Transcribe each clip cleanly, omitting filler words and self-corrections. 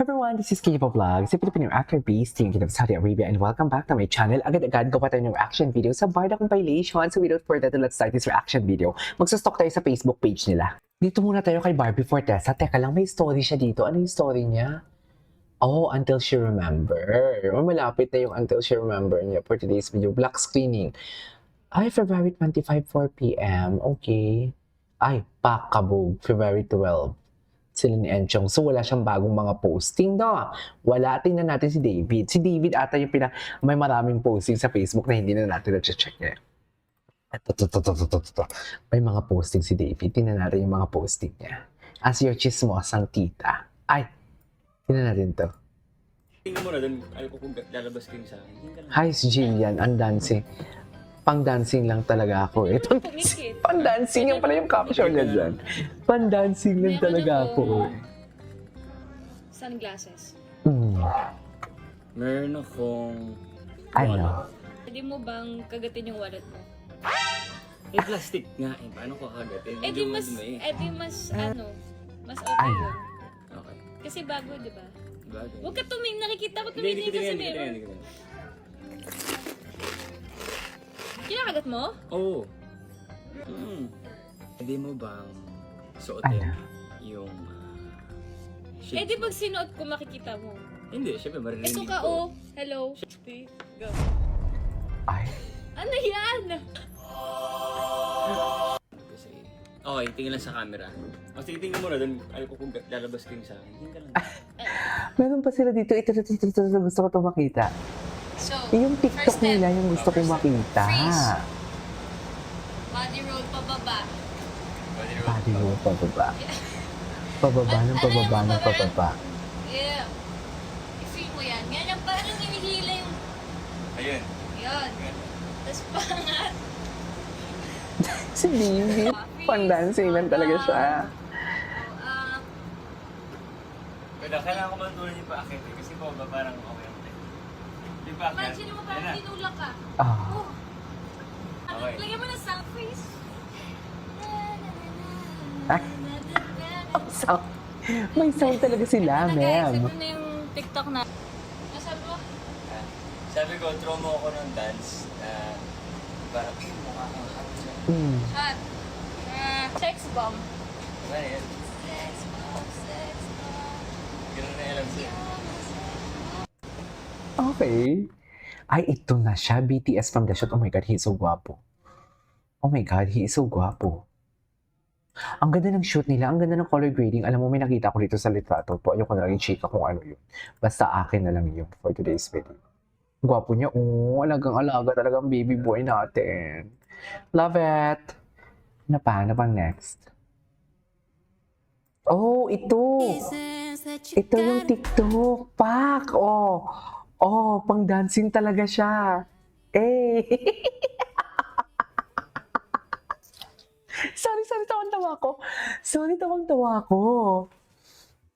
Hi everyone, this is Kipo Vlog, si Filipino actor based in Kingdom of Saudi Arabia, and welcome back to my channel. Agad-agad gawa tayo ng reaction video sa Barda Compilation. So without further ado, let's start this reaction video. Magsastock tayo sa Facebook page nila. Dito muna tayo kay Barbie Fortesa. Teka lang, may story siya dito. Ano yung story niya? Oh, Until She Remember. Oh, malapit na yung Until She Remember niya for today's video. Black screening. Ay, February 25, 4 p.m. Okay. Ay, Pakabog, February 12. Sila ni Enchong. So, wala siyang bagong mga posting, no? Wala. Tingnan natin si David. Si David ata yung may maraming posting sa Facebook na hindi na natin na-check eh. Ito. May mga posting si David. Tingnan natin yung mga posting niya. As your chismosang tita. Ay, tingnan natin to. Tingnan mo na doon, alam ko kung lalabas kayo sa akin. Hi, si Jillian. Ang dancing. Pang-dancing lang talaga ako eh. Pang-dancing yan pala yung caption niya dyan. Pang-dancing lang talaga ako. Sunglasses. Meron akong... Ano? Pwede mo bang kagatin yung wallet mo? Eh, plastic nga eh. Paano ko kagatin? Eh di mas, mas okay Ay. yun. Okay. Kasi bago, di ba? Bagay. Huwag ka nakikita ko Hindi tumingin kita ka sa hindi mirror. kita. Kinakagat mo? Oo. Pwede mo bang suotin Ano? yung... Eh di pag sinuot ko makikita mo. Hindi, syempre maririnig Ito ka ko. Hello. Go. Ay. Ano yan? Kasi... Okay, tingin lang sa camera. O sige, tingnan mo na doon, alam ko kung lalabas kayo sa akin. Tingnan ka lang. Meron pa sila dito. Ito. Gusto ko ito makita. So, Yung TikTok first step, nila, yung gusto kong makita. freeze. Body roll pababa. Body roll pababa. Pababa ng pababa ng pababa. Yeah. I-feel mo yan. Ganyan parang hinihila yung... Ayun. Yun. Tapos pangat. Si David, pang-dancing lang talaga siya. Pero kailangan ko man tulad yung paakit eh. Kasi po ba parang okay. Yung paakit. Imagine mo parang tinulak ka. Ah. Oh. Okay. Lagyan mo ng sound face. Ay. Sound. May sound talaga sila, Guys, ma'am. ito na yung TikTok na. Nasabi mo? Sabi ko, throw mo ako ng dance na parang mukha kang hot. Shot. Sex bomb. Ano yan? Sex bomb. Ganun na alam siya. Okay. Ay, ito na siya. BTS from the shot. Oh my God, he is so guwapo. Oh my God, he is so guwapo. Ang ganda ng shoot nila. Ang ganda ng color grading. Alam mo, may nakita ko dito sa litrato po. Ayoko na rin chika kung ano yun. Basta akin na lang yun for today's video. Guwapo niya. Oh, alagang-alaga talagang baby boy natin. Love it. Ano pang next? Oh, ito. Ito yung TikTok. Pak! Oh. Oh, pang dancing talaga siya. Eh. Sorry, tawang-tawa ko. Tawang-tawa ko.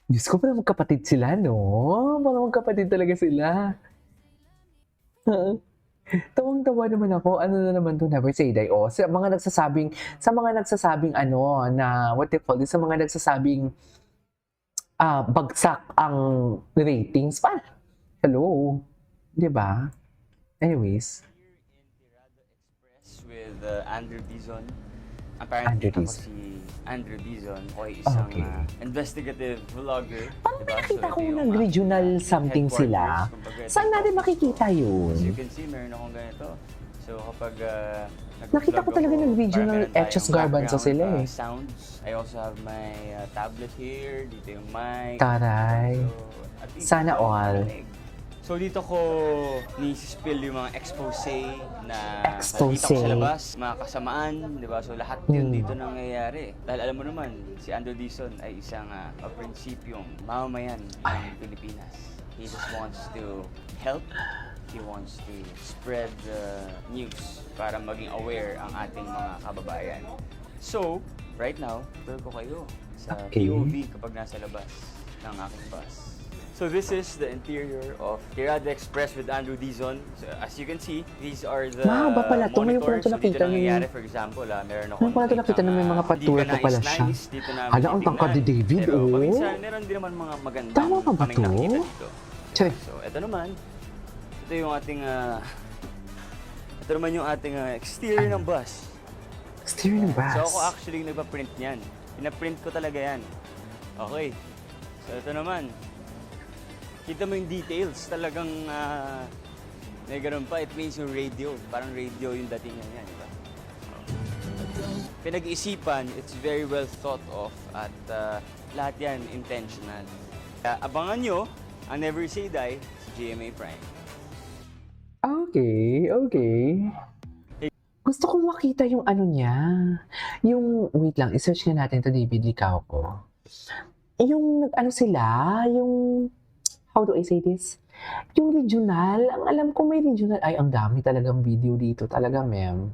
Diyos ko, parang magkapatid sila, no? Parang magkapatid talaga sila. Tawang-tawa naman ako. Ano na naman to, never say die. Oh, sa mga nagsasabing ano, na, what they call this, sa mga nagsasabing bagsak ang ratings. Hello? Di ba? Anyways. With Andrew Dizon. Apparently, Andrew ako Dizon. si Andrew Dizon o isang Okay. Investigative vlogger. Parang may Diba? nakita So, ko ito yung, nag-regional something sila. headquarters. Kumbaga, ito Saan yung natin office makikita ko. As you yun? can see, meron akong ganito. So kapag Nakita ko talaga nag-regional Etchos Garbanzo sila eh. Sounds. I also have my tablet here. Dito yung mic. Taray. So, at least Sana ito, all. marinig. So dito ko ni-spill yung mga expose na Expose. nakita ko sa labas, mga kasamaan, di ba? So lahat yun Hmm. dito nangyayari. Dahil alam mo naman, si Andrew Dizon ay isang prinsipyong mamamayan ng Pilipinas. He just wants to help. He wants to spread the news para maging aware ang ating mga kababayan. So, right now, tour ko kayo sa Okay. POV kapag nasa labas ng aking bus. So this is the interior of Tirada Express with Andrew Dizon. So as you can see, these are the Mahaba pala to. Ngayon ko lang monitors. to So dito nakita yung- nangyayari, for example, meron ako Ngayon ko lang to nakita na may mga patura pa pala siya. Dito namin Hala, ang tangkad ni David, Pero oh. paminsan, meron din naman mga magandang Tama pa ba kaming to? nakikita dito. Che. So ito naman, ito yung ating ito naman yung ating exterior ng bus. Exterior ng bus. So ako actually nagpa-print niyan. Pina-print ko talaga yan. Okay. So ito naman. Kita mo yung details. Talagang may ganun pa. It means yung radio. Parang radio yung datingan niya. Diba? Pinag-iisipan, it's very well thought of at lahat yan intentional. Kaya abangan nyo ang Never Say Die sa GMA Prime. Okay, okay. Gusto kong makita yung ano niya. Yung, wait lang, isearch nga natin to David Licauco. Yung, ano sila, yung, how do I say this? Yung regional, ang alam ko may regional. Ay, ang dami talagang video dito. Talaga, ma'am.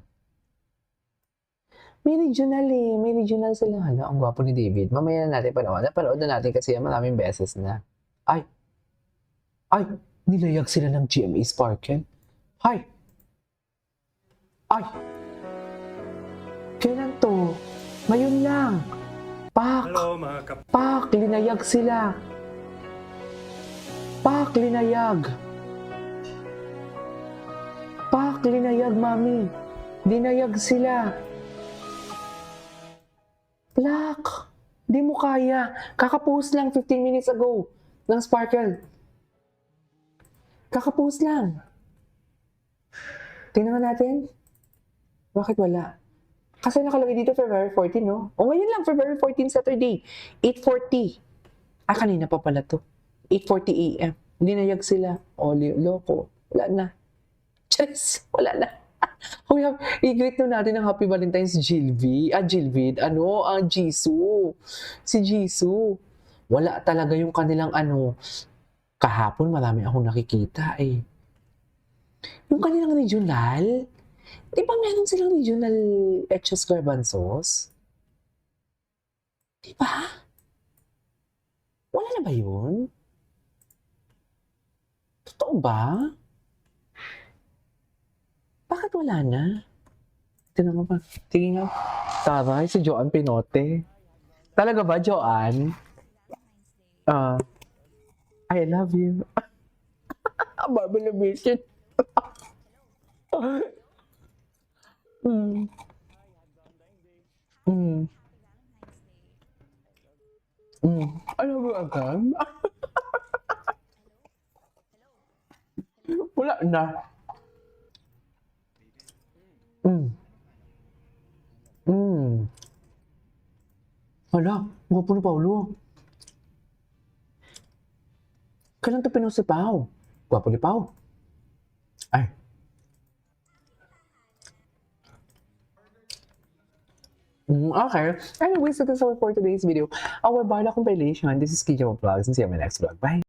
May regional eh. May regional sila. Hala, ang gwapo ni David. Mamaya na natin panood. Napanood na natin kasi maraming beses na. Ay! Ay! Nilayag sila ng GMA Sparkle. Ay! Ay! Kailan to? Ngayon lang. Pak! Hello mga kap... Pak! Linayag sila. Pak! Linayag. Pak! Linayag, mami. Linayag sila. Plak! Di mo kaya. Kakapost lang 15 minutes ago ng Sparkle. Kakapost lang. Tingnan nga natin. Bakit wala? Kasi nakalagay dito February 14, no? O ngayon lang, February 14, Saturday. 8:40. Ah, kanina pa pala to. 8:40 a.m. Linayag sila. O, loko. Wala na. Just, wala na. We have, i-greet na natin ang Happy Valentine's Jilvid. Ano? Ang Jisoo. Si Jisoo. Wala talaga yung kanilang ano. Kahapon marami akong nakikita eh. Yung kanilang regional, di ba meron silang regional Echos Garbanzos? Di ba? Wala na ba yun? Totoo ba? Bakit wala na? Tingnan mo pa. Tingnan nga. Taray, si Joanne Pinote. Talaga ba, Joanne? I love you. Barbara Mission. Mm. Mm. Mm. Alam mo agad? Wala na. Mm. Mm. Hala, gwapo ni Paulo. Kailan ito pinost si Pao? Gwapo ni Pao. Ay. Okay. Anyways, so that's all for today's video. Our Barla compilation. This is Kijo Vlogs and see you in my next vlog. Bye!